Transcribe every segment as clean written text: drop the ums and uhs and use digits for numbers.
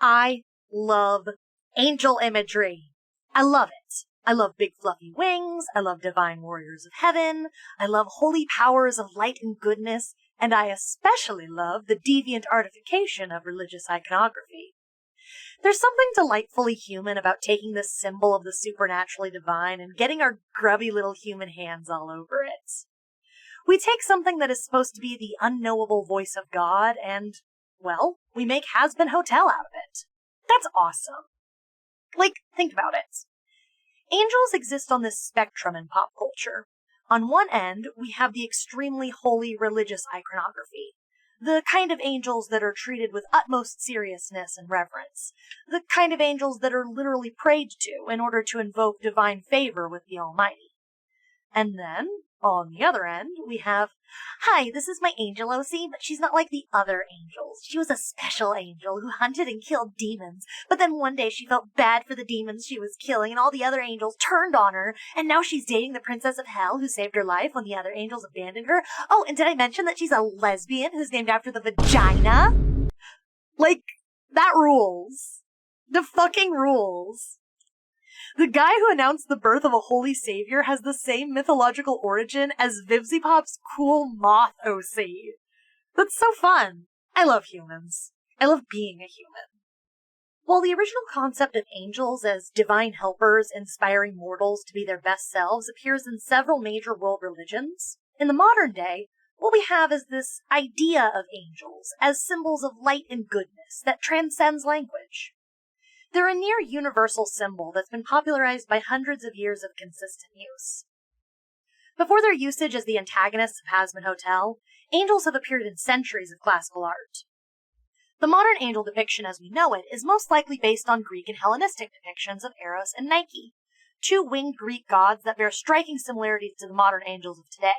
I love angel imagery. I love it. I love big fluffy wings, I love divine warriors of heaven, I love holy powers of light and goodness, and I especially love the deviant artification of religious iconography. There's something delightfully human about taking this symbol of the supernaturally divine and getting our grubby little human hands all over it. We take something that is supposed to be the unknowable voice of God and, well, we make Has-Been Hotel out of it. That's awesome. Like, think about it. Angels exist on this spectrum in pop culture. On one end, we have the extremely holy religious iconography. The kind of angels that are treated with utmost seriousness and reverence. The kind of angels that are literally prayed to in order to invoke divine favor with the Almighty. And then, on the other end, we have, hi, this is my angel OC, but she's not like the other angels. She was a special angel who hunted and killed demons, but then one day she felt bad for the demons she was killing, and all the other angels turned on her, and now she's dating the princess of hell who saved her life when the other angels abandoned her. Oh, and did I mention that she's a lesbian who's named after the vagina? Like, that rules. The fucking rules. The guy who announced the birth of a holy savior has the same mythological origin as Vivziepop's cool moth OC. That's so fun. I love humans. I love being a human. While the original concept of angels as divine helpers inspiring mortals to be their best selves appears in several major world religions, in the modern day, what we have is this idea of angels as symbols of light and goodness that transcends language. They're a near universal symbol that's been popularized by hundreds of years of consistent use. Before their usage as the antagonists of Has-Been Hotel, angels have appeared in centuries of classical art. The modern angel depiction as we know it is most likely based on Greek and Hellenistic depictions of Eros and Nike, two winged Greek gods that bear striking similarities to the modern angels of today,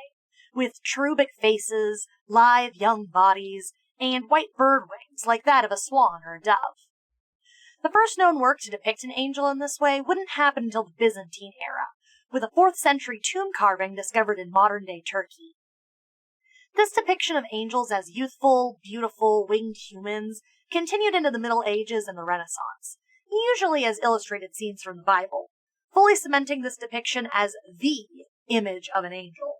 with cherubic faces, lithe young bodies, and white bird wings like that of a swan or a dove. The first known work to depict an angel in this way wouldn't happen until the Byzantine era, with a 4th century tomb carving discovered in modern-day Turkey. This depiction of angels as youthful, beautiful, winged humans continued into the Middle Ages and the Renaissance, usually as illustrated scenes from the Bible, fully cementing this depiction as the image of an angel.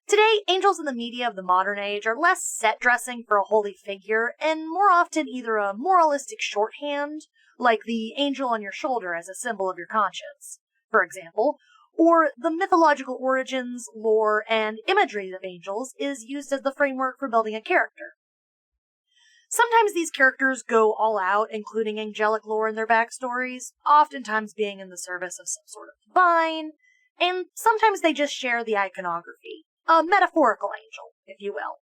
Today, angels in the media of the modern age are less set-dressing for a holy figure, and more often either a moralistic shorthand, like the angel on your shoulder as a symbol of your conscience, for example, or the mythological origins, lore, and imagery of angels is used as the framework for building a character. Sometimes these characters go all out, including angelic lore in their backstories, oftentimes being in the service of some sort of divine, and sometimes they just share the iconography. A metaphorical angel, if you will.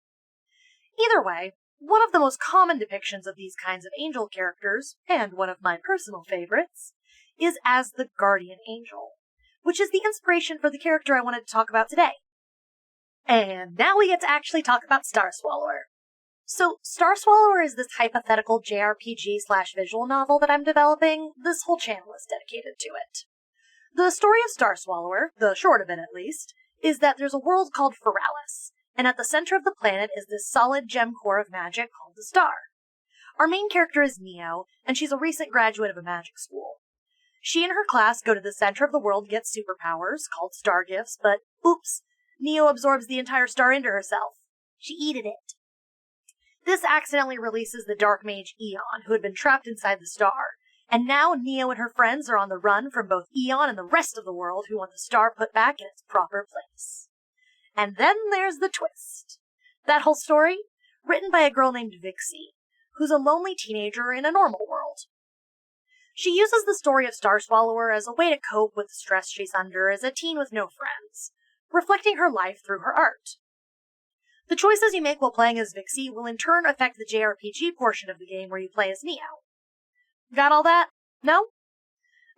Either way, one of the most common depictions of these kinds of angel characters, and one of my personal favorites, is as the guardian angel, which is the inspiration for the character I wanted to talk about today. And now we get to actually talk about starswallower. So, starswallower is this hypothetical JRPG/visual novel that I'm developing. This whole channel is dedicated to it. The story of starswallower, the short of it at least, is that there's a world called Furrys, and at the center of the planet is this solid gem core of magic called the Star. Our main character is Neo, and she's a recent graduate of a magic school. She and her class go to the center of the world to get superpowers, called star gifts, but oops, Neo absorbs the entire star into herself. She eated it. This accidentally releases the dark mage Eon, who had been trapped inside the star, and now Neo and her friends are on the run from both Eon and the rest of the world who want the star put back in its proper place. And then there's the twist. That whole story, written by a girl named Vixie, who's a lonely teenager in a normal world. She uses the story of starswallower as a way to cope with the stress she's under as a teen with no friends, reflecting her life through her art. The choices you make while playing as Vixie will in turn affect the JRPG portion of the game where you play as Neo. Got all that? No?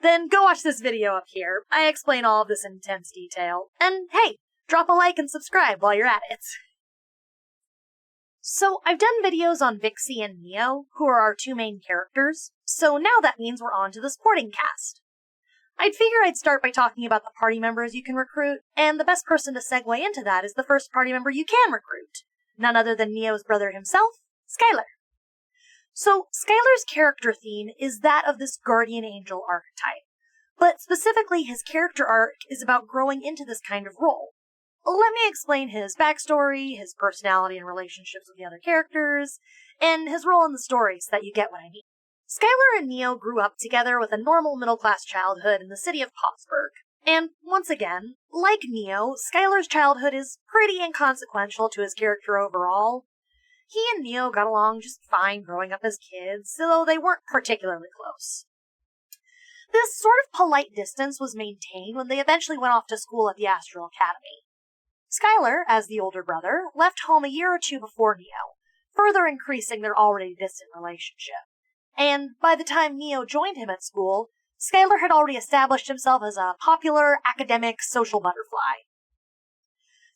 Then go watch this video up here. I explain all of this in intense detail. And hey, drop a like and subscribe while you're at it. So, I've done videos on Vixie and Neo, who are our two main characters, so now that means we're on to the supporting cast. I'd figure I'd start by talking about the party members you can recruit, and the best person to segue into that is the first party member you can recruit, none other than Neo's brother himself, Skylar. So, Skylar's character theme is that of this guardian angel archetype, but specifically his character arc is about growing into this kind of role. Let me explain his backstory, his personality and relationships with the other characters, and his role in the story so that you get what I mean. Skylar and Neo grew up together with a normal middle-class childhood in the city of Pottsburg. And once again, like Neo, Skylar's childhood is pretty inconsequential to his character overall. He and Neo got along just fine growing up as kids, though they weren't particularly close. This sort of polite distance was maintained when they eventually went off to school at the Astral Academy. Skylar, as the older brother, left home a year or two before Neo, further increasing their already distant relationship. And by the time Neo joined him at school, Skylar had already established himself as a popular, academic, social butterfly.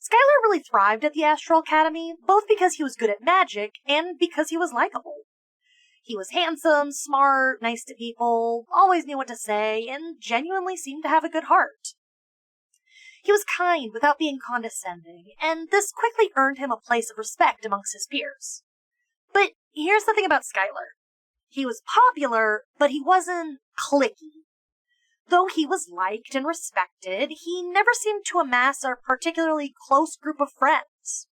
Skylar really thrived at the Astral Academy, both because he was good at magic and because he was likable. He was handsome, smart, nice to people, always knew what to say, and genuinely seemed to have a good heart. He was kind without being condescending, and this quickly earned him a place of respect amongst his peers. But here's the thing about Skylar. He was popular, but he wasn't cliquey. Though he was liked and respected, he never seemed to amass a particularly close group of friends.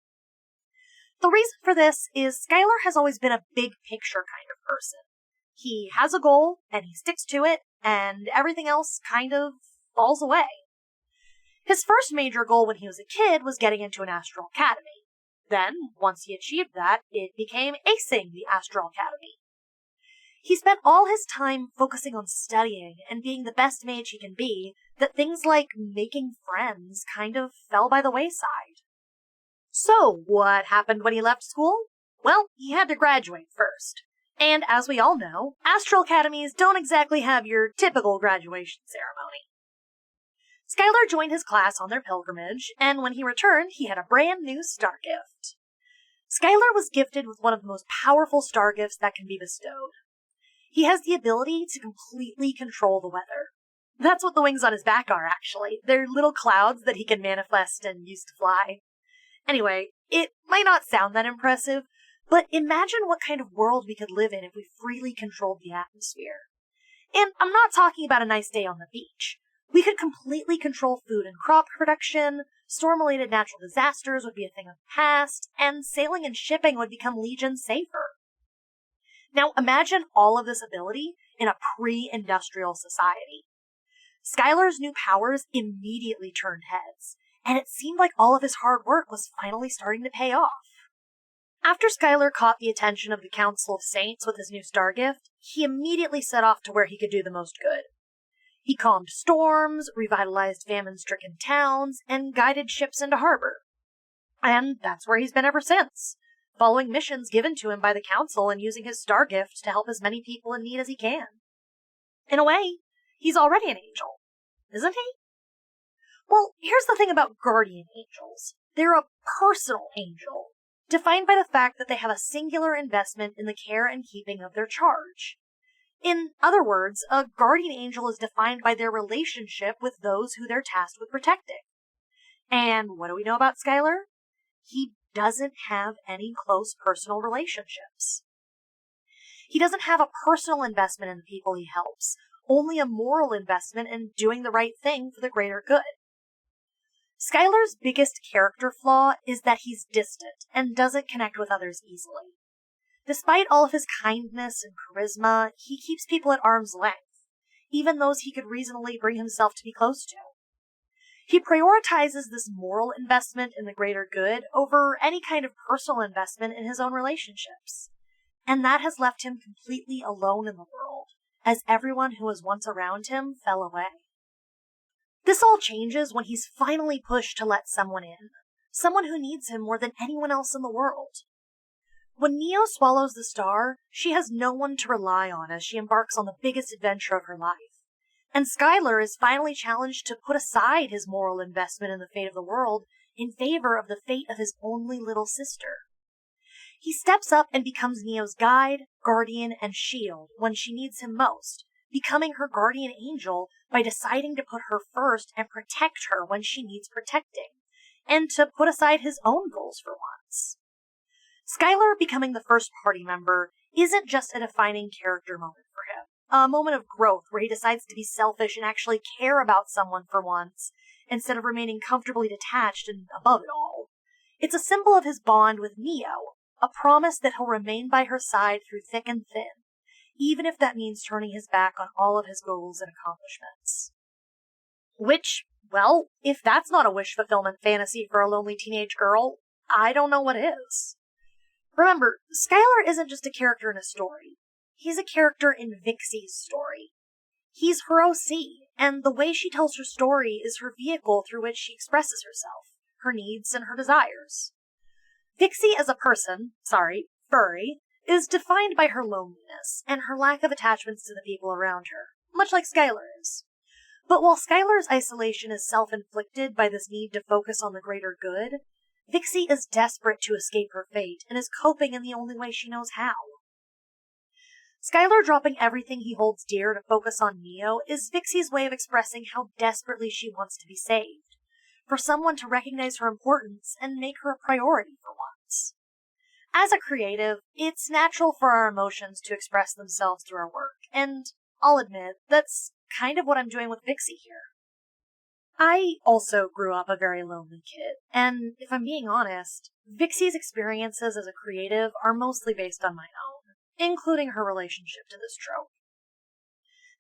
The reason for this is Skylar has always been a big picture kind of person. He has a goal, and he sticks to it, and everything else kind of falls away. His first major goal when he was a kid was getting into an Astral Academy. Then, once he achieved that, it became acing the Astral Academy. He spent all his time focusing on studying and being the best mage he can be, that things like making friends kind of fell by the wayside. So, what happened when he left school? Well, he had to graduate first. And as we all know, Astral Academies don't exactly have your typical graduation ceremony. Skylar joined his class on their pilgrimage, and when he returned, he had a brand new star gift. Skylar was gifted with one of the most powerful star gifts that can be bestowed. He has the ability to completely control the weather. That's what the wings on his back are, actually. They're little clouds that he can manifest and use to fly. Anyway, it might not sound that impressive, but imagine what kind of world we could live in if we freely controlled the atmosphere. And I'm not talking about a nice day on the beach. We could completely control food and crop production, storm-related natural disasters would be a thing of the past, and sailing and shipping would become legion safer. Now imagine all of this ability in a pre-industrial society. Skylar's new powers immediately turned heads, and it seemed like all of his hard work was finally starting to pay off. After Skylar caught the attention of the Council of Saints with his new star gift, he immediately set off to where he could do the most good. He calmed storms, revitalized famine-stricken towns, and guided ships into harbor. And that's where he's been ever since, following missions given to him by the Council and using his star gift to help as many people in need as he can. In a way, he's already an angel, isn't he? Well, here's the thing about guardian angels. They're a personal angel, defined by the fact that they have a singular investment in the care and keeping of their charge. In other words, a guardian angel is defined by their relationship with those who they're tasked with protecting. And what do we know about Skylar? He doesn't have any close personal relationships. He doesn't have a personal investment in the people he helps, only a moral investment in doing the right thing for the greater good. Skylar's biggest character flaw is that he's distant and doesn't connect with others easily. Despite all of his kindness and charisma, he keeps people at arm's length, even those he could reasonably bring himself to be close to. He prioritizes this moral investment in the greater good over any kind of personal investment in his own relationships. And that has left him completely alone in the world, as everyone who was once around him fell away. This all changes when he's finally pushed to let someone in, someone who needs him more than anyone else in the world. When Neo swallows the star, she has no one to rely on as she embarks on the biggest adventure of her life. And Skylar is finally challenged to put aside his moral investment in the fate of the world in favor of the fate of his only little sister. He steps up and becomes Neo's guide, guardian, and shield when she needs him most, becoming her guardian angel by deciding to put her first and protect her when she needs protecting, and to put aside his own goals for once. Skylar becoming the first party member isn't just a defining character moment for him, a moment of growth where he decides to be selfish and actually care about someone for once, instead of remaining comfortably detached and above it all. It's a symbol of his bond with Neo, a promise that he'll remain by her side through thick and thin, even if that means turning his back on all of his goals and accomplishments. Which, well, if that's not a wish fulfillment fantasy for a lonely teenage girl, I don't know what is. Remember, Skylar isn't just a character in a story. He's a character in Vixie's story. He's her OC, and the way she tells her story is her vehicle through which she expresses herself, her needs, and her desires. Vixie as a person, furry, is defined by her loneliness and her lack of attachments to the people around her, much like Skylar is. But while Skylar's isolation is self-inflicted by this need to focus on the greater good, Vixie is desperate to escape her fate and is coping in the only way she knows how. Skylar dropping everything he holds dear to focus on Neo is Vixie's way of expressing how desperately she wants to be saved, for someone to recognize her importance and make her a priority for once. As a creative, it's natural for our emotions to express themselves through our work, and I'll admit, that's kind of what I'm doing with Vixie here. I also grew up a very lonely kid, and if I'm being honest, Vixie's experiences as a creative are mostly based on my own, including her relationship to this trope.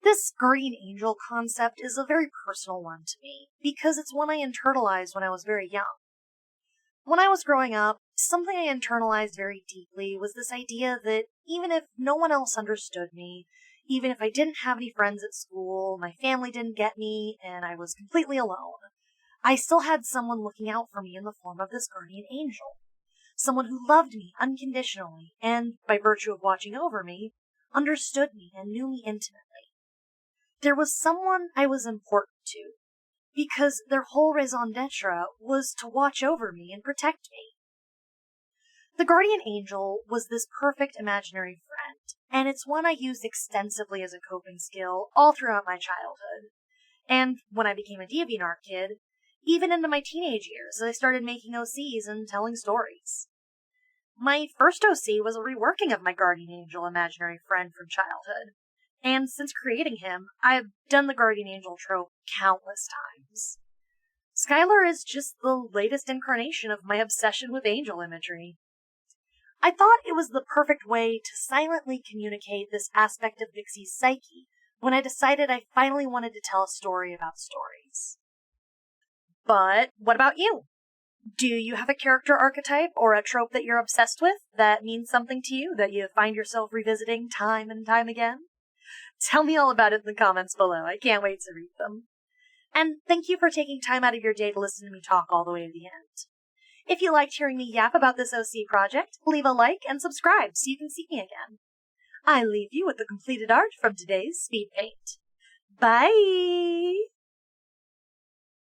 This guardian angel concept is a very personal one to me, because it's one I internalized when I was very young. When I was growing up, something I internalized very deeply was this idea that even if no one else understood me, even if I didn't have any friends at school, my family didn't get me, and I was completely alone, I still had someone looking out for me in the form of this guardian angel. Someone who loved me unconditionally, and, by virtue of watching over me, understood me and knew me intimately. There was someone I was important to, because their whole raison d'etre was to watch over me and protect me. The guardian angel was this perfect imaginary friend, and it's one I used extensively as a coping skill all throughout my childhood. And when I became a DeviantArt kid, even into my teenage years, as I started making OCs and telling stories. My first OC was a reworking of my guardian angel imaginary friend from childhood, and since creating him, I've done the guardian angel trope countless times. Skylar is just the latest incarnation of my obsession with angel imagery. I thought it was the perfect way to silently communicate this aspect of Vixie's psyche when I decided I finally wanted to tell a story about stories. But what about you? Do you have a character archetype or a trope that you're obsessed with that means something to you, that you find yourself revisiting time and time again? Tell me all about it in the comments below. I can't wait to read them. And thank you for taking time out of your day to listen to me talk all the way to the end. If you liked hearing me yap about this OC project, leave a like and subscribe so you can see me again. I leave you with the completed art from today's speed paint. Bye!